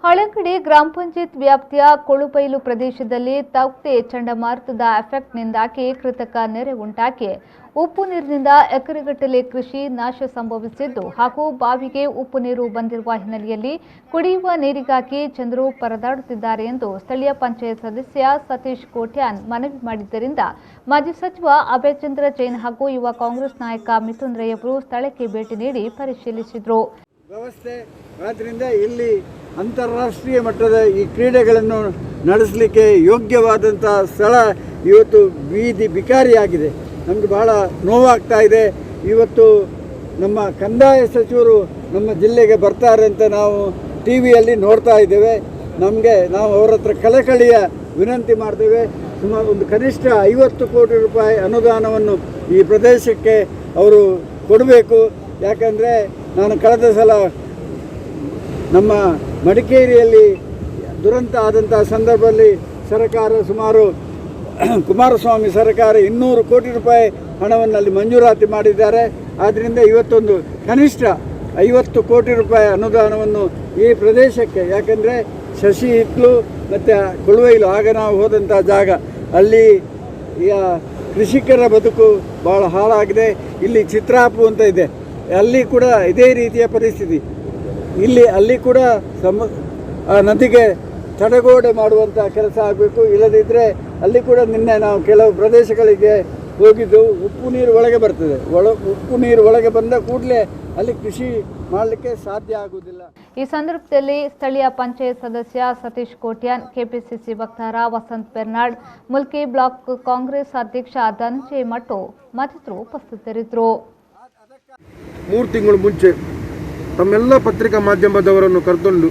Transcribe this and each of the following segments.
ಹಳಂಗಡಿ ಗ್ರಾಮ ಪಂಚಾಯತ್ ವ್ಯಾಪ್ತಿಯ ಕೊಳುಬೈಲು ಪ್ರದೇಶದಲ್ಲಿ ತೌಕ್ತೆ ಚಂಡಮಾರುತದ ಎಫೆಕ್ಟ್ನಿಂದಾಗಿ ಕೃತಕ ನೆರೆ ಉಂಟಾಗಿ ಉಪ್ಪು ನೀರಿನಿಂದ ಎಕರೆಗಟ್ಟಲೆ ಕೃಷಿ ನಾಶ ಸಂಭವಿಸಿದ್ದು ಹಾಗೂ ಬಾವಿಗೆ ಉಪ್ಪು ನೀರು ಬಂದಿರುವ ಹಿನ್ನೆಲೆಯಲ್ಲಿ ಕುಡಿಯುವ ನೀರಿಗಾಗಿ ಜನರು ಪರದಾಡುತ್ತಿದ್ದಾರೆ ಎಂದು ಸ್ಥಳೀಯ ಪಂಚಾಯತ್ ಸದಸ್ಯ ಸತೀಶ್ ಕೋಟ್ಯಾನ್ ಮನವಿ ಮಾಡಿದ್ದರಿಂದ ಮಾಜಿ ಸಚಿವ ಅಭಯಚ ಜೈನ್ ಹಾಗೂ ಯುವ ಕಾಂಗ್ರೆಸ್ ನಾಯಕ ಮಿಥುನ್ ರೈ ಅವರು ಸ್ಥಳಕ್ಕೆ ಭೇಟಿ ನೀಡಿ ಪರಿಶೀಲಿಸಿದರು. ವ್ಯವಸ್ಥೆ ಆದ್ದರಿಂದ ಇಲ್ಲಿ ಅಂತಾರಾಷ್ಟ್ರೀಯ ಮಟ್ಟದ ಈ ಕ್ರೀಡೆಗಳನ್ನು ನಡೆಸಲಿಕ್ಕೆ ಯೋಗ್ಯವಾದಂಥ ಸ್ಥಳ ಇವತ್ತು ಬೀದಿ ಬಿಕಾರಿಯಾಗಿದೆ. ನಮಗೆ ಬಹಳ ನೋವಾಗ್ತಾ ಇದೆ. ಇವತ್ತು ನಮ್ಮ ಕಂದಾಯ ಸಚಿವರು ನಮ್ಮ ಜಿಲ್ಲೆಗೆ ಬರ್ತಾರೆ ಅಂತ ನಾವು ಟಿ ವಿಯಲ್ಲಿ ನೋಡ್ತಾ ಇದ್ದೇವೆ. ನಾವು ಅವರ ಹತ್ರ ಕಳಕಳಿಯ ವಿನಂತಿ ಮಾಡ್ತೇವೆ. ಸುಮಾರು ಒಂದು ಕನಿಷ್ಠ 50 ಕೋಟಿ ರೂಪಾಯಿ ಅನುದಾನವನ್ನು ಈ ಪ್ರದೇಶಕ್ಕೆ ಅವರು ಕೊಡಬೇಕು. ಯಾಕಂದರೆ ನಾನು ಕಳೆದ ಸಲ ನಮ್ಮ ಮಡಿಕೇರಿಯಲ್ಲಿ ದುರಂತ ಆದಂಥ ಸಂದರ್ಭದಲ್ಲಿ ಸರ್ಕಾರ ಸುಮಾರು ಕುಮಾರಸ್ವಾಮಿ ಸರ್ಕಾರ 200 ಕೋಟಿ ರೂಪಾಯಿ ಹಣವನ್ನು ಅಲ್ಲಿ ಮಂಜೂರಾತಿ ಮಾಡಿದ್ದಾರೆ. ಆದ್ದರಿಂದ ಇವತ್ತೊಂದು ಕನಿಷ್ಠ 50 ಕೋಟಿ ರೂಪಾಯಿ ಅನುದಾನವನ್ನು ಈ ಪ್ರದೇಶಕ್ಕೆ, ಯಾಕಂದರೆ ಶಶಿ ಹಿತ್ಲು ಮತ್ತು ಕೊಳುವೈಲು ಆಗ ನಾವು ಹೋದಂಥ ಜಾಗ, ಅಲ್ಲಿ ಕೃಷಿಕರ ಬದುಕು ಭಾಳ ಹಾಳಾಗಿದೆ. ಇಲ್ಲಿ ಚಿತ್ರಾಪು ಅಂತ ಇದೆ, ಅಲ್ಲಿ ಕೂಡ ಇದೇ ರೀತಿಯ ಪರಿಸ್ಥಿತಿ. ಅಲ್ಲಿ ಕೂಡ ನದಿಗೆ ತಡೆಗೋಡೆ ಮಾಡುವಂಥ ಕೆಲಸ ಆಗಬೇಕು. ಇಲ್ಲದಿದ್ದರೆ ಅಲ್ಲಿ ಕೂಡ ನಿನ್ನೆ ನಾವು ಕೆಲವು ಪ್ರದೇಶಗಳಿಗೆ ಹೋಗಿದ್ದು, ಉಪ್ಪು ನೀರು ಒಳಗೆ ಬರ್ತದೆ. ಉಪ್ಪು ನೀರು ಒಳಗೆ ಬಂದ ಕೂಡಲೇ ಅಲ್ಲಿ ಕೃಷಿ ಮಾಡಲಿಕ್ಕೆ ಸಾಧ್ಯ ಆಗುವುದಿಲ್ಲ. ಈ ಸಂದರ್ಭದಲ್ಲಿ ಸ್ಥಳೀಯ ಪಂಚಾಯತ್ ಸದಸ್ಯ ಸತೀಶ್ ಕೋಟ್ಯಾನ್, ಕೆಪಿಸಿಸಿ ವಕ್ತಾರ ವಸಂತ್ ಬೆರ್ನಾಡ್, ಮುಲ್ಕಿ ಬ್ಲಾಕ್ ಕಾಂಗ್ರೆಸ್ ಅಧ್ಯಕ್ಷ ಧನಂಜಯ ಮಠು ಮತ್ತಿತರರು ಉಪಸ್ಥಿತರಿದ್ದರು. 3 ತಿಂಗಳು ಮುಂಚೆ ತಮ್ಮೆಲ್ಲ ಪತ್ರಿಕಾ ಮಾಧ್ಯಮದವರನ್ನು ಕರೆತಂದು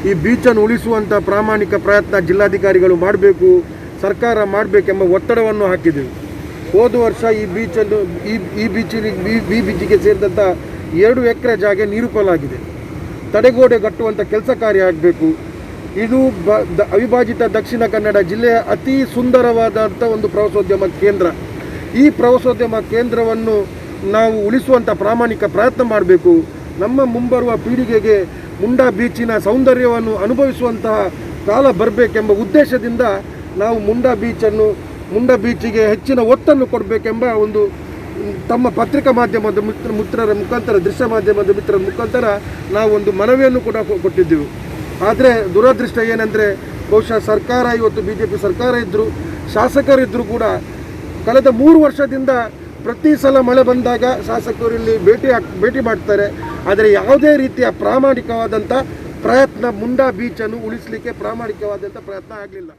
ಈ ಬೀಚನ್ನು ಉಳಿಸುವಂಥ ಪ್ರಾಮಾಣಿಕ ಪ್ರಯತ್ನ ಜಿಲ್ಲಾಧಿಕಾರಿಗಳು ಮಾಡಬೇಕು, ಸರ್ಕಾರ ಮಾಡಬೇಕೆಂಬ ಒತ್ತಡವನ್ನು ಹಾಕಿದೆವು. ಹೋದ ವರ್ಷ ಈ ಬೀಚಿಗೆ ಸೇರಿದಂಥ 2 ಎಕರೆ ಜಾಗ ನೀರು ಪಾಲಾಗಿದೆ. ತಡೆಗೋಡೆ ಕಟ್ಟುವಂಥ ಕೆಲಸ ಕಾರ್ಯ ಆಗಬೇಕು. ಇದು ಅವಿಭಾಜಿತ ದಕ್ಷಿಣ ಕನ್ನಡ ಜಿಲ್ಲೆಯ ಅತಿ ಸುಂದರವಾದಂಥ ಒಂದು ಪ್ರವಾಸೋದ್ಯಮ ಕೇಂದ್ರ. ಈ ಪ್ರವಾಸೋದ್ಯಮ ಕೇಂದ್ರವನ್ನು ನಾವು ಉಳಿಸುವಂಥ ಪ್ರಾಮಾಣಿಕ ಪ್ರಯತ್ನ ಮಾಡಬೇಕು. ನಮ್ಮ ಮುಂಬರುವ ಪೀಳಿಗೆಗೆ ಮುಂಡಾ ಬೀಚಿನ ಸೌಂದರ್ಯವನ್ನು ಅನುಭವಿಸುವಂತಹ ಕಾಲ ಬರಬೇಕೆಂಬ ಉದ್ದೇಶದಿಂದ ನಾವು ಮುಂಡಾ ಬೀಚಿಗೆ ಹೆಚ್ಚಿನ ಒತ್ತನ್ನು ಕೊಡಬೇಕೆಂಬ ಒಂದು ತಮ್ಮ ಪತ್ರಿಕಾ ಮಾಧ್ಯಮದ ಮಿತ್ರರ ಮುಖಾಂತರ, ದೃಶ್ಯ ಮಾಧ್ಯಮದ ಮಿತ್ರರ ಮುಖಾಂತರ ನಾವು ಒಂದು ಮನವಿಯನ್ನು ಕೂಡ ಕೊಟ್ಟಿದ್ದೆವು. ಆದರೆ ದುರದೃಷ್ಟ ಏನೆಂದರೆ, ಬಹುಶಃ ಸರ್ಕಾರ, ಇವತ್ತು BJP ಸರ್ಕಾರ ಇದ್ದರೂ, ಶಾಸಕರಿದ್ದರೂ ಕೂಡ ಕಳೆದ 3 ವರ್ಷದಿಂದ ಪ್ರತಿ ಸಲ ಮಳೆ ಬಂದಾಗ ಶಾಸಕರು ಇಲ್ಲಿ ಭೇಟಿ ಮಾಡ್ತಾರೆ. ಆದರೆ ಯಾವುದೇ ರೀತಿಯ ಪ್ರಾಮಾಣಿಕವಾದಂಥ ಪ್ರಯತ್ನ ಮುಂಡಾ ಬೀಚನ್ನು ಉಳಿಸಲಿಕ್ಕೆ ಪ್ರಾಮಾಣಿಕವಾದಂಥ ಪ್ರಯತ್ನ ಆಗಲಿಲ್ಲ.